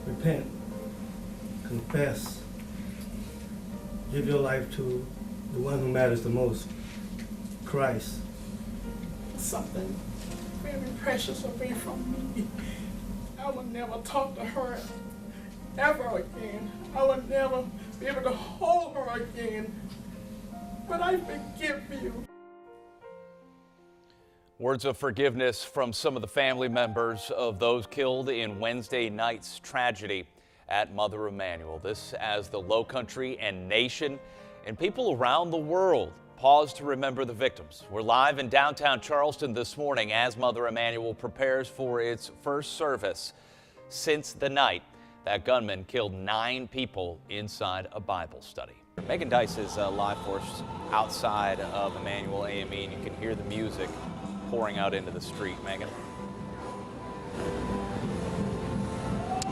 Repent, confess, give your life to the one who matters the most, Christ. Something very precious away from me. I will never talk to her ever again. I will never be able to hold her again. But I forgive you. Words of forgiveness from some of the family members of those killed in Wednesday night's tragedy at Mother Emanuel. This as the Low Country and nation and people around the world pause to remember the victims. We're live in downtown Charleston this morning as Mother Emanuel prepares for its first service since the night that gunman killed 9 people inside a Bible study. Megan Dice is live for us outside of Emanuel AME, and you can hear the music pouring out into the street. Megan?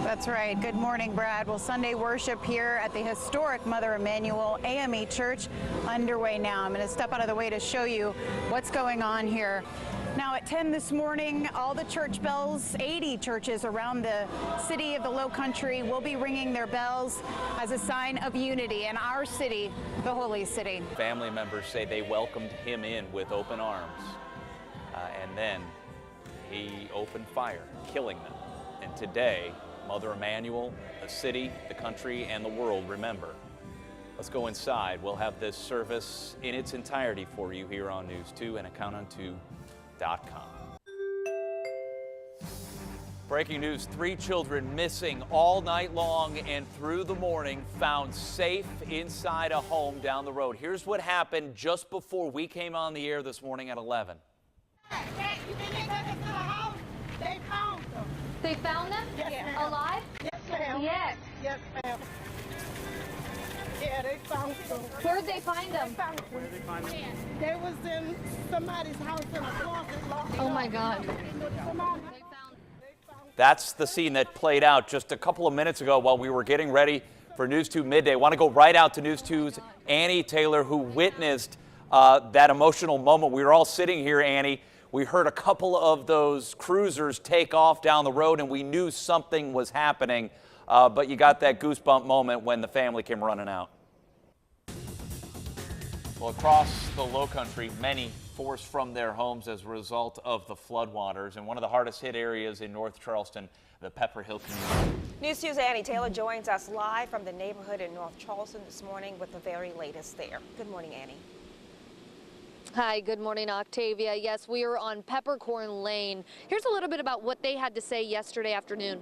That's right. Good morning, Brad. Well, Sunday worship here at the historic Mother Emanuel AME Church underway now. I'm going to step out of the way to show you what's going on here. Now at 10 this morning, all the church bells, 80 churches around the city of the Low Country will be ringing their bells as a sign of unity in our city, the Holy City. Family members say they welcomed him in with open arms. And then he opened fire, killing them. And today, Mother Emanuel, the city, the country, and the world remember. Let's go inside. We'll have this service in its entirety for you here on News 2 and accounton2.com. Breaking news, 3 children missing all night long and through the morning, found safe inside a home down the road. Here's what happened just before we came on the air this morning at 11. You think they took us to the house? They found them. They found them? Yes, alive? Yes, ma'am. Yes. Yes, ma'am. Yeah, they found them. Where'd they find them? Where did they find them? They was in somebody's house in a closet locked Oh my God. That's the scene that played out just a couple of minutes ago while we were getting ready for News 2 Midday. I want to go right out to News 2's Annie Taylor, who witnessed that emotional moment. We were all sitting here, Annie. We heard a couple of those cruisers take off down the road, and we knew something was happening, but you got that goosebump moment when the family came running out. Well, across the Low Country, many forced from their homes as a result of the floodwaters, and one of the hardest hit areas in North Charleston, the Pepper Hill community. News 2's Annie Taylor joins us live from the neighborhood in North Charleston this morning with the very latest there. Good morning, Annie. Hi, good morning, Octavia. Yes, we are on Peppercorn Lane. Here's a little bit about what they had to say yesterday afternoon.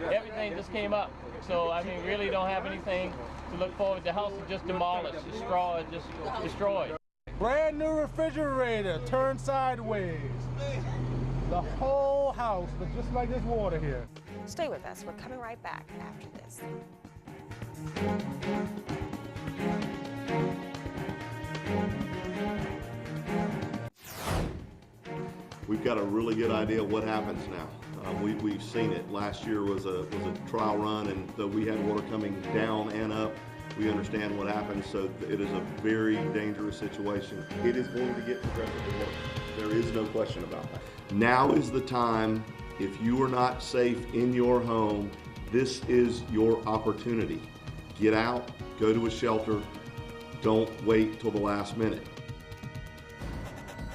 Everything just came up, so I mean, really don't have anything to look forward to. The house is just demolished, the straw is just destroyed. Brand new refrigerator turned sideways. The whole house, but just like this water here. Stay with us. We're coming right back after this. We've got a really good idea of what happens now. We've seen it. Last year was a trial run, and though we had water coming down and up, we understand what happens. So it is a very dangerous situation. It is going to get progressively worse. There is no question about that. Now is the time. If you are not safe in your home, this is your opportunity. Get out, go to a shelter. Don't wait till the last minute.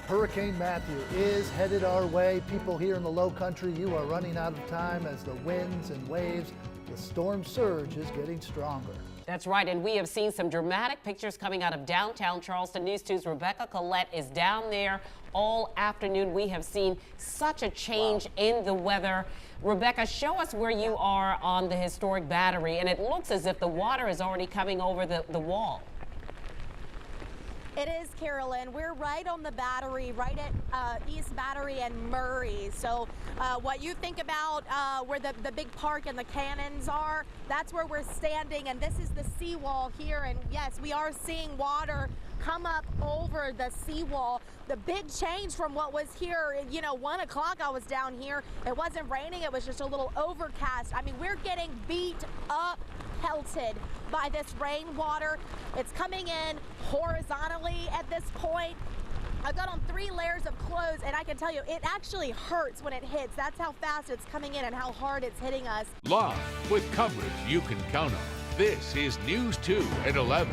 Hurricane Matthew is headed our way. People here in the Low Country, you are running out of time as the winds and waves, the storm surge is getting stronger. That's right, and we have seen some dramatic pictures coming out of downtown Charleston. News 2's Rebecca Collette is down there all afternoon. We have seen such a change in the weather. Rebecca, show us where you are on the historic Battery, and it looks as if the water is already coming over the wall. It is, Carolyn. We're right on the Battery, right at East Battery and Murray. So what you think about where the big park and the cannons are, that's where we're standing. And this is the seawall here. And yes, we are seeing water come up over the seawall. The big change from what was here, 1 o'clock I was down here. It wasn't raining. It was just a little overcast. I mean, we're getting beat up, pelted by this rainwater. It's coming in horizontally at this point. I've got on 3 layers of clothes, and I can tell you, it actually hurts when it hits. That's how fast it's coming in and how hard it's hitting us. Live with coverage you can count on. This is News 2 at 11.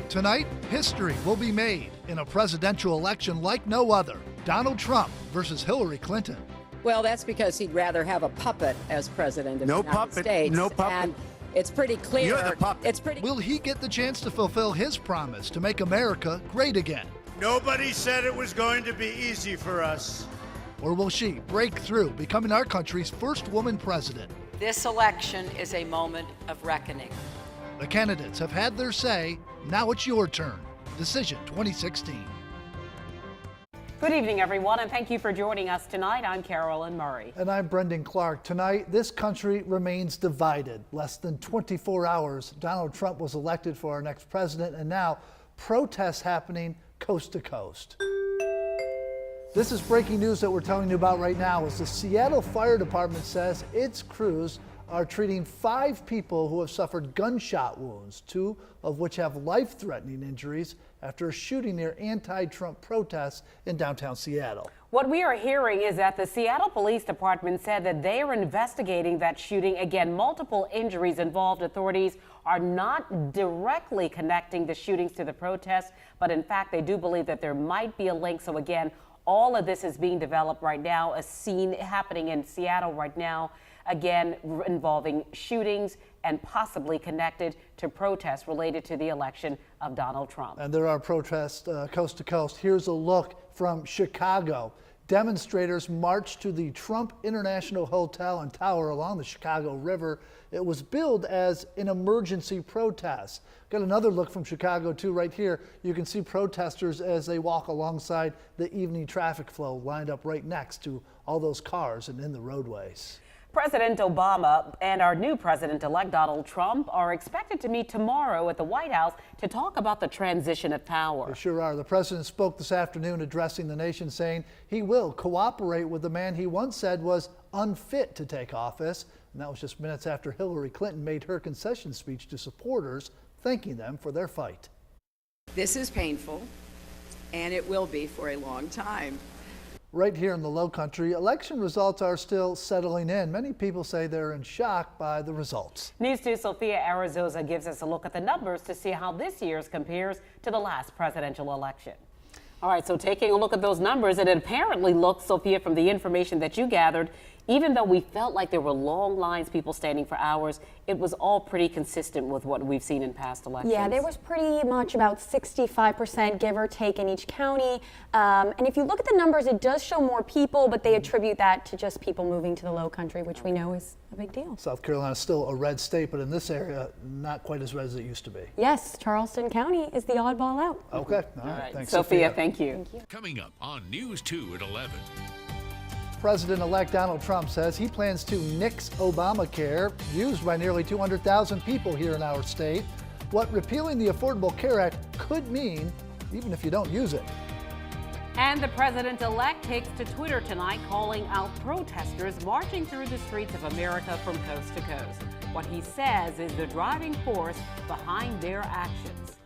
Tonight, history will be made in a presidential election like no other. Donald Trump versus Hillary Clinton. Well, that's because he'd rather have a puppet as president of the United States. No puppet. And it's pretty clear. You're the puppet. Will he get the chance to fulfill his promise to make America great again? Nobody said it was going to be easy for us. Or will she break through, becoming our country's first woman president? This election is a moment of reckoning. The candidates have had their say. Now it's your turn. Decision 2016. Good evening, everyone, and thank you for joining us tonight. I'm Carolyn Murray. And I'm Brendan Clark. Tonight, this country remains divided. Less than 24 hours, Donald Trump was elected for our next president, and now protests happening coast to coast. This is breaking news that we're telling you about right now, as the Seattle Fire Department says its crews are treating 5 people who have suffered gunshot wounds, 2 of which have life-threatening injuries after a shooting near anti-Trump protests in downtown Seattle. What we are hearing is that the Seattle Police Department said that they are investigating that shooting. Again, multiple injuries involved. Authorities are not directly connecting the shootings to the protests, but in fact, they do believe that there might be a link. So again, all of this is being developed right now. A scene happening in Seattle right now, again, involving shootings and possibly connected to protests related to the election of Donald Trump. And there are protests coast to coast. Here's a look from Chicago. Demonstrators marched to the Trump International Hotel and Tower along the Chicago River. It was billed as an emergency protest. Got another look from Chicago too right here. You can see protesters as they walk alongside the evening traffic flow lined up right next to all those cars and in the roadways. President Obama and our new president-elect Donald Trump are expected to meet tomorrow at the White House to talk about the transition of power. They sure are. The president spoke this afternoon addressing the nation, saying he will cooperate with the man he once said was unfit to take office. And that was just minutes after Hillary Clinton made her concession speech to supporters, thanking them for their fight. This is painful, and it will be for a long time. Right here in the Low Country, election results are still settling in. Many people say they're in shock by the results. News 2 Sophia Arizosa gives us a look at the numbers to see how this year's compares to the last presidential election. All right, so taking a look at those numbers, and it apparently looks, Sophia, from the information that you gathered, even though we felt like there were long lines, people standing for hours, it was all pretty consistent with what we've seen in past elections. Yeah, there was pretty much about 65% give or take in each county. And if you look at the numbers, it does show more people, but they attribute that to just people moving to the Low Country, which we know is a big deal. South Carolina is still a red state, but in this area, not quite as red as it used to be. Yes, Charleston County is the oddball out. Okay, all right. Thanks, Sophia, thank you. Coming up on News 2 at 11. President-elect Donald Trump says he plans to nix Obamacare, used by nearly 200,000 people here in our state. What repealing the Affordable Care Act could mean, even if you don't use it. And the president-elect takes to Twitter tonight, calling out protesters marching through the streets of America from coast to coast. What he says is the driving force behind their actions.